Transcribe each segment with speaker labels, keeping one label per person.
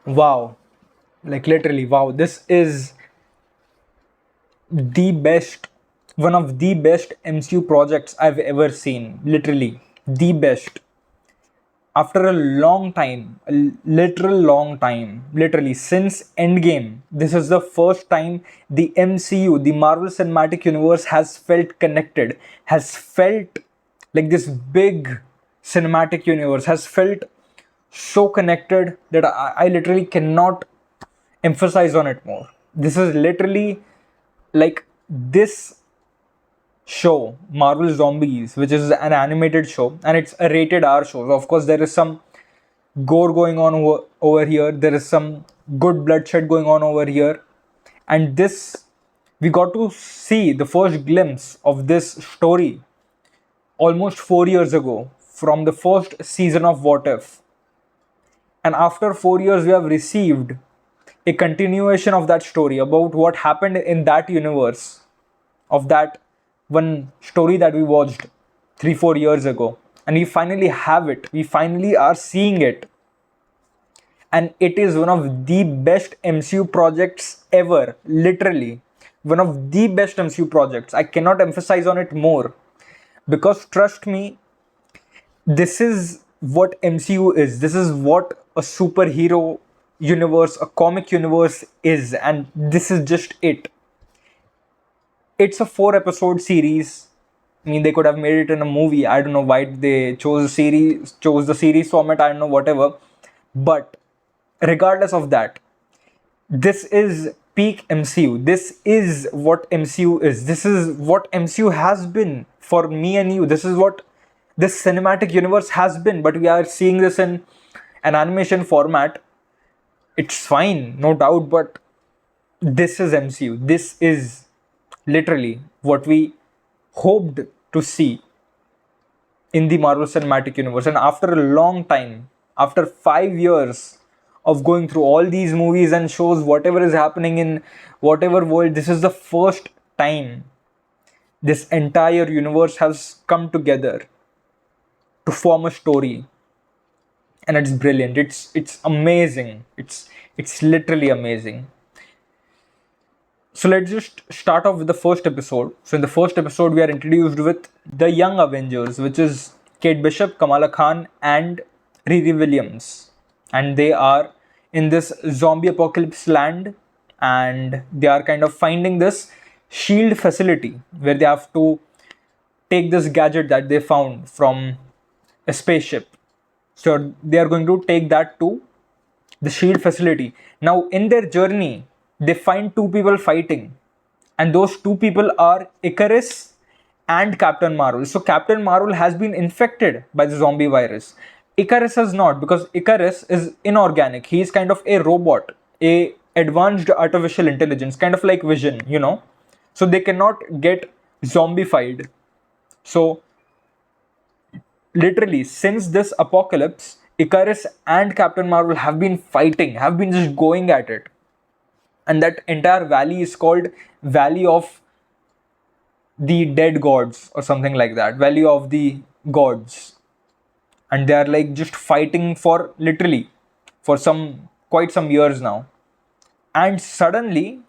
Speaker 1: Wow. Like literally, wow. This is the best, one of the best MCU projects I've ever seen. Literally, the best. After a long time, a literal long time, literally since Endgame, this is the first time the MCU, the Marvel Cinematic Universe, has felt connected, has felt like this big cinematic universe has felt so connected that I literally cannot emphasize on it more. This is literally like this show, Marvel Zombies, which is an animated show and it's a rated R show. So of course, there is some gore going on over here, there is some good bloodshed going on over here. And this, we got to see the first glimpse of this story almost 4 years ago from the first season of What If. And after 4 years, we have received a continuation of that story about what happened in that universe of that one story that we watched 3 4 years ago. And we finally have it, we finally are seeing it. And it is one of the best MCU projects ever. Literally, one of the best MCU projects. I cannot emphasize on it more because trust me, this is what MCU is. This is what a superhero universe, a comic universe is, and this is just it. It's a 4 episode series. I mean, they could have made it in a movie. I don't know why they chose the series format. I don't know, whatever. But regardless of that, this is peak MCU. This is what MCU is. This is what MCU has been for me and you. This is what this cinematic universe has been. But we are seeing this in an animation format. It's fine, no doubt, but this is MCU. This is literally what we hoped to see in the Marvel Cinematic Universe. And after a long time, after 5 years of going through all these movies and shows, whatever is happening in whatever world, this is the first time this entire universe has come together to form a story. And it's brilliant. It's amazing. It's literally amazing. So let's just start off with the first episode. So in the first episode, we are introduced with the Young Avengers, which is Kate Bishop, Kamala Khan, and Riri Williams. And they are in this zombie apocalypse land, and they are kind of finding this shield facility where they have to take this gadget that they found from a spaceship. So they are going to take that to the shield facility. Now, in their journey, they find two people fighting, and those two people are Icarus and Captain Marvel. So Captain Marvel has been infected by the zombie virus. Icarus has not, because Icarus is inorganic. He is kind of a robot, a advanced artificial intelligence, kind of like Vision, you know. So they cannot get zombified. So literally, since this apocalypse, Icarus and Captain Marvel have been fighting, have been just going at it. And that entire valley is called Valley of the Dead Gods or something like that. Valley of the Gods. And they are like just fighting for literally for some quite some years now. And suddenly,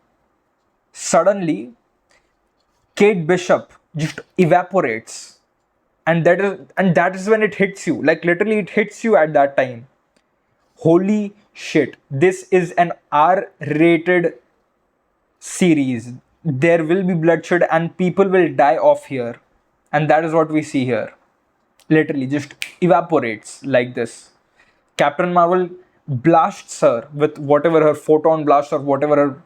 Speaker 1: Kate Bishop just evaporates. And that is when it hits you. Like literally it hits you at that time. Holy shit, this is an R-rated series. There will be bloodshed and people will die off here. And that is what we see here. Literally just evaporates like this. Captain Marvel blasts her with whatever her photon blast or whatever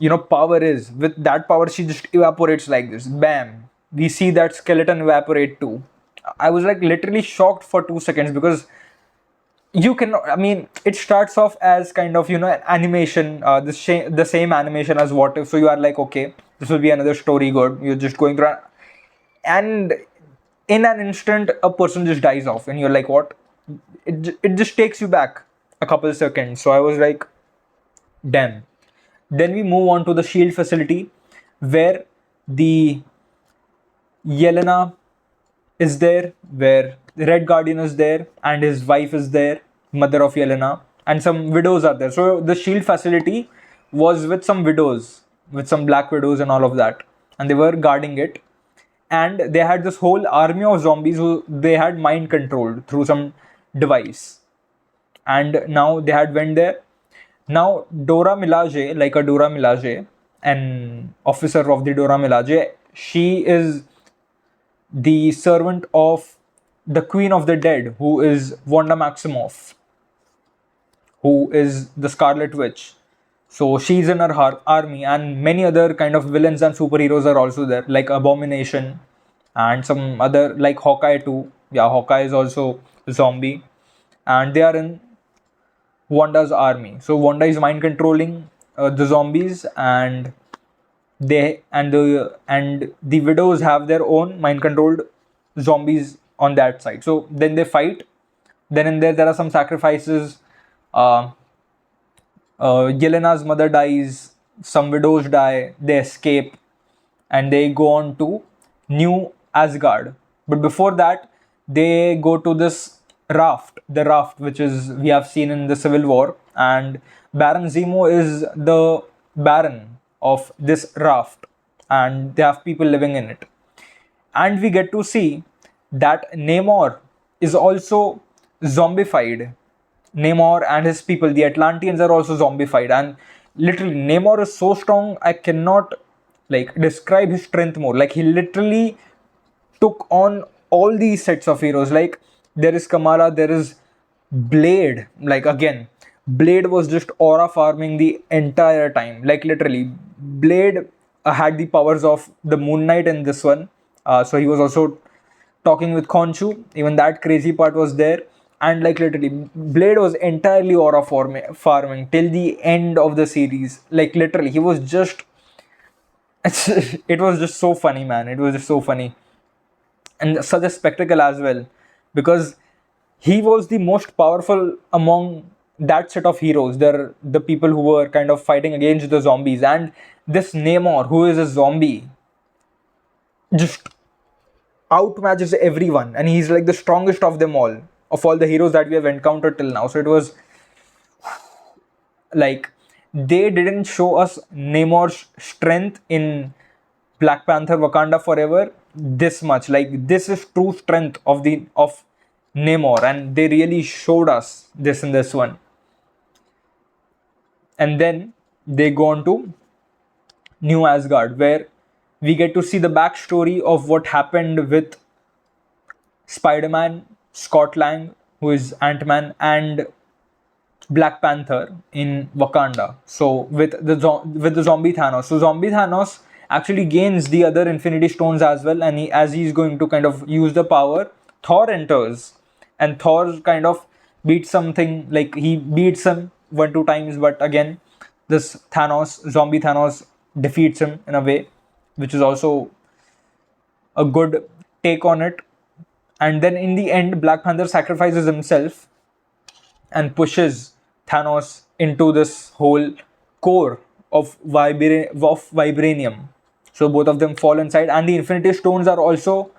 Speaker 1: her power is. With that power, she just evaporates like this. Bam. We see that skeleton evaporate too. I was like literally shocked for 2 seconds because you can, I mean, it starts off as kind of an animation, the same animation as What If. So you are like, okay, this will be another story. Good. You're just going through, and in an instant, a person just dies off, and you're like, what? It just takes you back a couple of seconds. So I was like, damn. Then we move on to the shield facility where the Yelena is there, where the Red Guardian is there, and his wife is there, mother of Yelena. and some widows are there. So the shield facility was with some widows, with some black widows and all of that, and they were guarding it. And they had this whole army of zombies who they had mind controlled through some device. And now they had went there. Now Dora Milaje, like a Dora Milaje, an officer of the Dora Milaje, she is the servant of the Queen of the Dead, who is Wanda Maximoff, who is the Scarlet Witch. So she's in her army, and many other kind of villains and superheroes are also there, like Abomination and some other, like Hawkeye too. Yeah, Hawkeye is also a zombie, and they are in Wanda's army. So Wanda is mind controlling the zombies, and the widows have their own mind controlled zombies on that side. So then they fight. Then in there are some sacrifices. Uh, Yelena's mother dies. Some widows die. They escape, and they go on to New Asgard. But before that, they go to this raft, the raft which is we have seen in the Civil War, and Baron Zemo is the baron of this raft, and they have people living in it. And we get to see that Namor is also zombified. Namor and his people, the Atlanteans, are also zombified, and literally Namor is so strong I cannot like describe his strength more. Like he literally took on all these sets of heroes. Like there is Kamala, there is Blade. Like again, Blade was just aura farming the entire time. Like literally, Blade had the powers of the Moon Knight in this one. So he was also talking with Khonshu. Even that crazy part was there. And like literally, Blade was entirely aura farming till the end of the series. Like literally, he was just. It was just so funny, man. It was just so funny, and such a spectacle as well, because he was the most powerful among that set of heroes. They're the people who were kind of fighting against the zombies, and this Namor, who is a zombie, just outmatches everyone, and he's like the strongest of them all, of all the heroes that we have encountered till now. So it was like they didn't show us Namor's strength in Black Panther Wakanda Forever this much. Like this is true strength of Namor, and they really showed us this in this one. And then they go on to New Asgard, where we get to see the backstory of what happened with Spider-Man, Scott Lang, who is Ant-Man, and Black Panther in Wakanda. So with the zombie Thanos. So zombie Thanos actually gains the other Infinity Stones as well, and as he's going to kind of use the power, Thor enters, and Thor kind of beats something, like he beats him 1-2 times, but again this zombie Thanos defeats him in a way, which is also a good take on it. And then in the end, Black Panther sacrifices himself and pushes Thanos into this whole core of vibranium. So both of them fall inside, and the Infinity Stones are also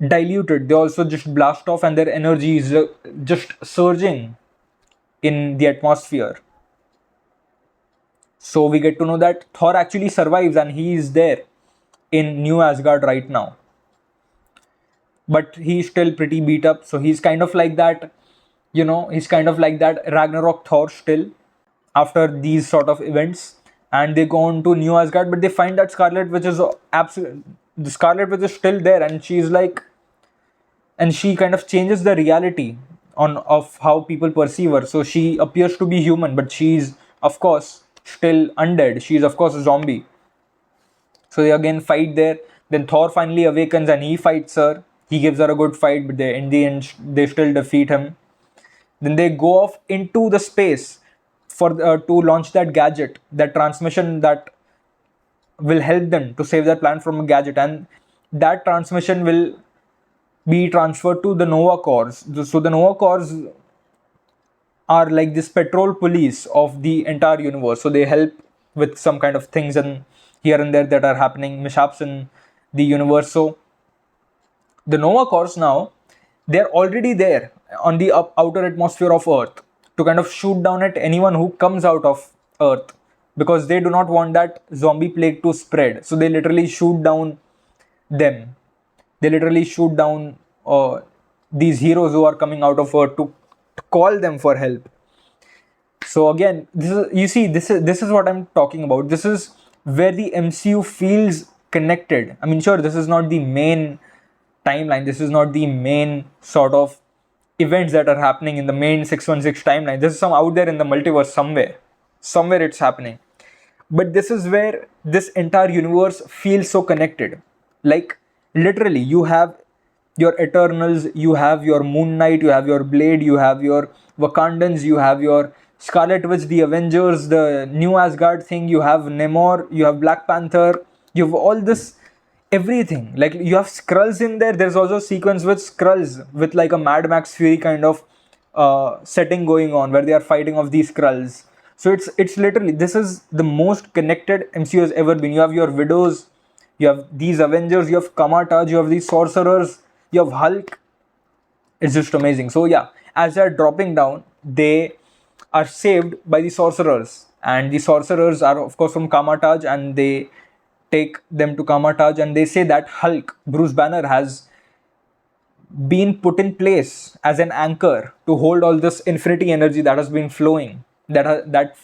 Speaker 1: diluted. They also just blast off, and their energy is just surging in the atmosphere. So we get to know that Thor actually survives, and he is there in New Asgard right now. But he's still pretty beat up, so he's kind of like that, he's kind of like that Ragnarok Thor still after these sort of events. And they go on to New Asgard, but they find that Scarlet Witch is the Scarlet Witch is still there, and she's like, and she kind of changes the reality of how people perceive her. So she appears to be human, but she's of course still undead. She's of course a zombie. So they again fight there. Then Thor finally awakens and he fights her. He gives her a good fight, but in the end they still defeat him. Then they go off into the space for to launch that gadget, that transmission that will help them to save their planet from a gadget, and that transmission will be transferred to the Nova Corps. So the Nova Corps are like this patrol police of the entire universe. So they help with some kind of things and here and there that are happening, mishaps in the universe. So the Nova Corps now, they're already there. on the outer atmosphere of Earth to kind of shoot down at anyone who comes out of Earth, because they do not want that zombie plague to spread. So they literally shoot down them. They literally shoot down these heroes who are coming out of Earth to call them for help. So again, this is, you see, this is what I'm talking about. This is where the MCU feels connected. I mean, sure, this is not the main timeline. This is not the main sort of events that are happening in the main 616 timeline. This is some out there in the multiverse somewhere. Somewhere it's happening. But this is where this entire universe feels so connected. Like literally, you have your Eternals, you have your Moon Knight, you have your Blade, you have your Wakandans, you have your Scarlet Witch, the Avengers, the New Asgard thing, you have Namor, you have Black Panther, you have all this, everything. Like you have Skrulls in there. There's also a sequence with Skrulls with like a Mad Max Fury kind of setting going on where they are fighting off these Skrulls. So it's literally, this is the most connected MCU has ever been. You have your Widows, you have these Avengers, you have Kamataj, you have these Sorcerers, you have Hulk. It's just amazing. So yeah, as they're dropping down, they are saved by the Sorcerers, and the Sorcerers are of course from Kamataj, and they take them to Kamataj, and they say that Hulk, Bruce Banner, has been put in place as an anchor to hold all this infinity energy that has been flowing, that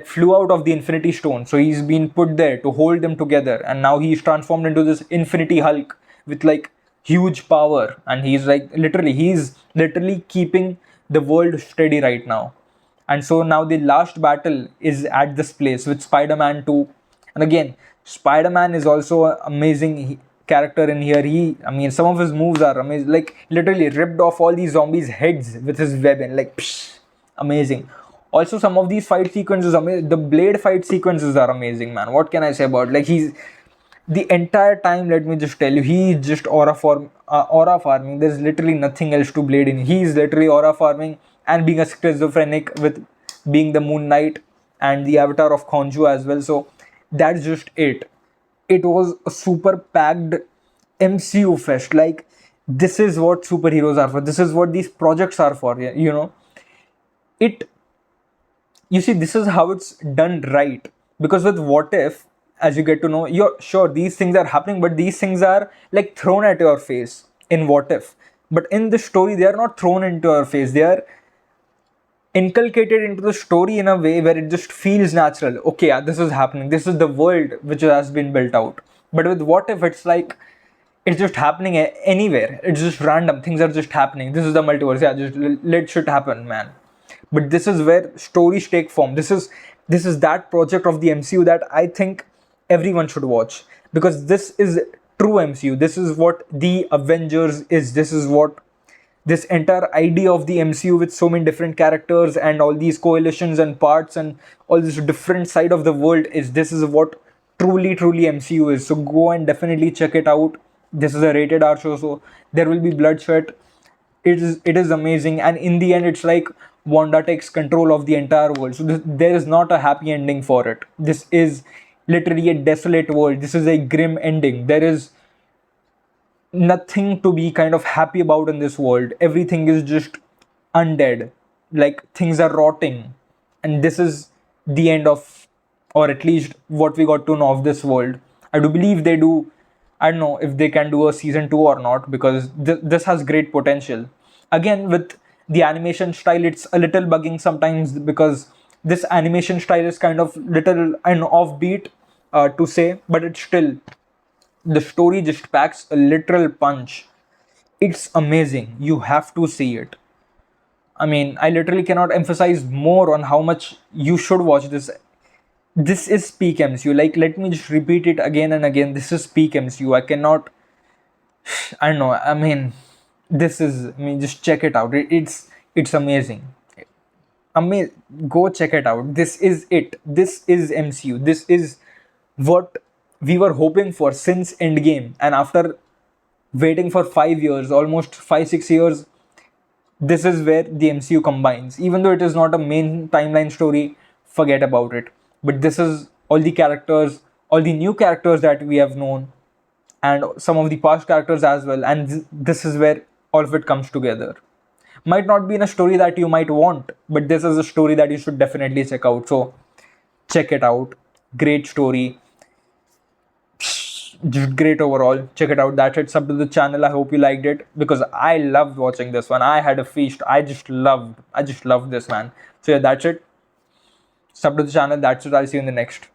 Speaker 1: flew out of the Infinity Stone. So he's been put there to hold them together, and now he's transformed into this Infinity Hulk with like huge power, and he's literally keeping the world steady right now. And so now the last battle is at this place with Spider-Man 2, and again, Spider-Man is also an amazing character in here. I mean, some of his moves are amazing. Like literally ripped off all these zombies' heads with his weapon. Like, psh, amazing. Also, some of these fight sequences, the Blade fight sequences are amazing, man. What can I say about? Like he's the entire time. Let me just tell you, he's just aura farming. There's literally nothing else to Blade in. He's literally aura farming and being a schizophrenic with being the Moon Knight and the avatar of Khonshu as well. So that's just it. It was a super packed MCU fest. Like this is what superheroes are for. This is what these projects are for. You know, it. You see, this is how it's done right. Because with What If, as you get to know, you're sure these things are happening, but these things are like thrown at your face in What If. But in the story, they are not thrown into your face. They are inculcated into the story in a way where it just feels natural. Okay, yeah, this is happening. This is the world which has been built out. But with What If, it's like it's just happening anywhere. It's just random. Things are just happening. This is the multiverse. Yeah, just let shit happen, man. But this is where stories take form. This is that project of the MCU that I think everyone should watch, because this is true MCU. This is what the Avengers is. This is what this entire idea of the MCU with so many different characters and all these coalitions and parts and all this different side of the world is. This is what truly MCU is. So go and definitely check it out. This is a rated R show, so there will be bloodshed. It is amazing, and in the end it's like Wanda takes control of the entire world. So there is not a happy ending for it. This is literally a desolate world. This is a grim ending. There is nothing to be kind of happy about in this world. Everything is just undead. Like things are rotting. And this is the end of, or at least what we got to know of this world. I do believe they do. I don't know if they can do a season 2 or not, because this has great potential. Again, with the animation style, it's a little bugging sometimes, because this animation style is kind of little and offbeat to say, but it's still, the story just packs a literal punch. It's amazing. You have to see it. I mean, I literally cannot emphasize more on how much you should watch this. This is peak MCU. Like, let me just repeat it again and again. This is peak MCU. I cannot. I don't know. I mean, this is. I mean, just check it out. It's amazing. Amazing. Go check it out. This is it. This is MCU. This is what we were hoping for since Endgame, and after waiting for 5 years, almost 5-6 years, this is where the MCU combines. Even though it is not a main timeline story, forget about it. But this is all the characters, all the new characters that we have known, and some of the past characters as well. And this is where all of it comes together. Might not be in a story that you might want, but this is a story that you should definitely check out. So check it out. Great story. Just great overall. Check it out. That's it. Sub to the channel. I hope you liked it because I loved watching this one. I had a feast. I just loved this, man. So yeah, that's it. Sub to the channel. That's it. I'll see you in the next.